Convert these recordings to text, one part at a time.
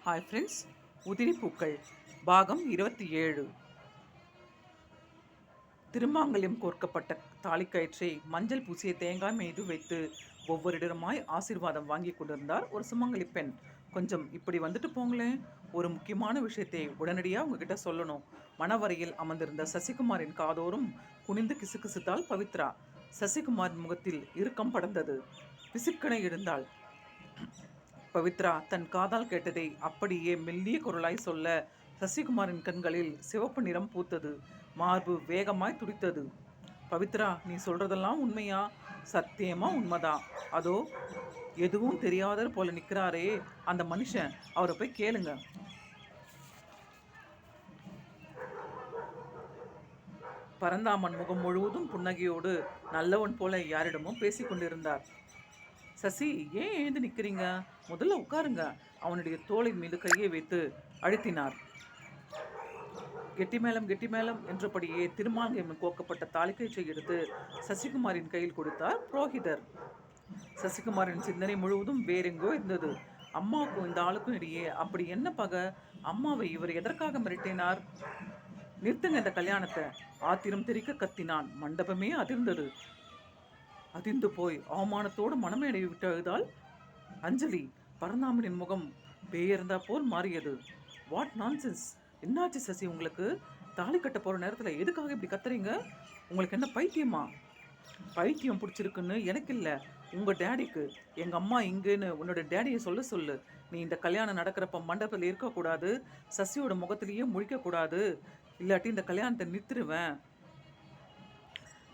Hi friends, உதிரி பூக்கள் பாகம் 27. திருமாங்கல்யம் கோர்க்கப்பட்ட தாலிக்கயிற்றை மஞ்சள் பூசிய தேங்காய் மீது வைத்து ஒவ்வொருடருமாய் ஆசீர்வாதம் வாங்கி கொண்டிருந்தார் ஒரு சுமங்கலி பெண். கொஞ்சம் இப்படி வந்துட்டு போங்களேன், ஒரு முக்கியமான விஷயத்தை உடனடியாக உங்ககிட்ட சொல்லணும். மணவரையில் அமர்ந்திருந்த சசிகுமாரின் காதோறும் குனிந்து கிசுகிசுத்தாள் பவித்ரா. சசிகுமார் முகத்தில் இறுக்கம் படர்ந்தது. பிசுக்கென எழுந்தாள். பவித்ரா தன் காதால் கேட்டதை அப்படியே மெல்லிய குரலாய் சொல்ல சசிகுமாரின் கண்களில் சிவப்பு நிறம் பூத்தது. மார்பு வேகமாய் துடித்தது. பவித்ரா, நீ சொல்றதெல்லாம் உண்மையா? சத்தியமா உண்மைதான். அதோ எதுவும் தெரியாதர் போல நிற்கிறாரே அந்த மனுஷன், அவரை போய் கேளுங்க. பரந்தாமன் முகம் முழுவதும் புன்னகையோடு நல்லவன் போல யாரிடமும் பேசிக்கொண்டிருந்தார். சசி, ஏன் எழுந்து நிற்கிறீங்க? முதல்ல உட்காருங்க. அவனுடைய தோளின் மீது கையை வைத்து அழுத்தினார். கெட்டி மேளம் என்றபடியே திருமாங்கல்யம் கோக்கப்பட்ட தாலிக்கயிற்றை எடுத்து சசிகுமாரின் கையில் கொடுத்தார் புரோகிதர். சசிகுமாரின் சிந்தனை முழுவதும் வேறெங்கோ இருந்தது. அம்மாவுக்கும் இந்த ஆளுக்கும் இடையே அப்படி என்ன பகை? அம்மாவை இவர் எதற்காக மிரட்டினார்? நிறுத்துங்க இந்த கல்யாணத்தை! ஆத்திரம் தெரிக்க கத்தினான். மண்டபமே அதிர்ந்தது. அதிர்ந்து போய் அவமானத்தோடு மனமேடை விட்டு அழுதாள் அஞ்சலி. பரந்தாமனின் முகம் பேயர்ந்தா போல் மாறியது. What nonsense! என்னாச்சு சசி உங்களுக்கு? தாலி கட்ட போகிற நேரத்தில் எதுக்காக இப்படி கத்துறீங்க? உங்களுக்கு என்ன பைத்தியமா? பைத்தியம் பிடிச்சிருக்குன்னு எனக்கு இல்லை, உங்கள் டேடிக்கு. எங்கள் அம்மா இங்கேன்னு உன்னோட டேடியை சொல்லு. நீ இந்த கல்யாணம் நடக்கிறப்ப மண்டபத்தில் இருக்கக்கூடாது, சசியோட முகத்திலேயே முழிக்கக்கூடாது, இல்லாட்டி இந்த கல்யாணத்தை நிறுத்திடுவேன்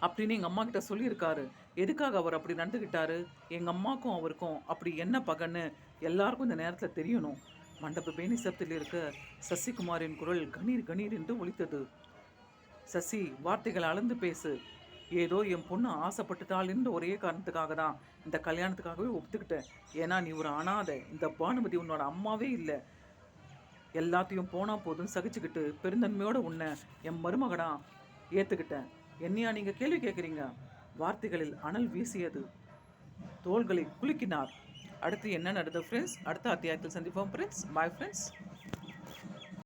அப்படின்னு எங்கள் அம்மா கிட்ட சொல்லியிருக்காரு. எதுக்காக அவர் அப்படி நடந்துக்கிட்டாரு? எங்கள் அம்மாவுக்கும் அவருக்கும் அப்படி என்ன பகன்னு எல்லாருக்கும் இந்த நேரத்தில் தெரியணும். மண்டப பேணிசத்தில் இருக்க சசிகுமாரின் குரல் கணீர் என்று ஒலித்தது. சசி, வார்த்தைகள் அளந்து பேசு. ஏதோ என் பொண்ணு ஆசைப்பட்டுட்டாள்ன்ற ஒரே காரணத்துக்காக தான் இந்த கல்யாணத்துக்காகவே ஒப்புத்துக்கிட்டேன். ஏன்னா நீ ஒரு அனாதை. இந்த பானுமதி உன்னோட அம்மாவே இல்லை. எல்லாத்தையும் போனால் போதும் சகிச்சுக்கிட்டு பெருந்தன்மையோடு உன்னை என் மருமகனா ஏற்றுக்கிட்டேன். என்னையா நீங்கள் கேள்வி கேட்குறீங்க? வார்த்தைகளில் அனல் வீசியது. தோள்களை குலுக்கினார். அடுத்து என்ன நடந்தது ஃப்ரெண்ட்ஸ்? அடுத்த அத்தியாயத்தில் சந்திப்போம் ஃப்ரெண்ட்ஸ். Bye friends.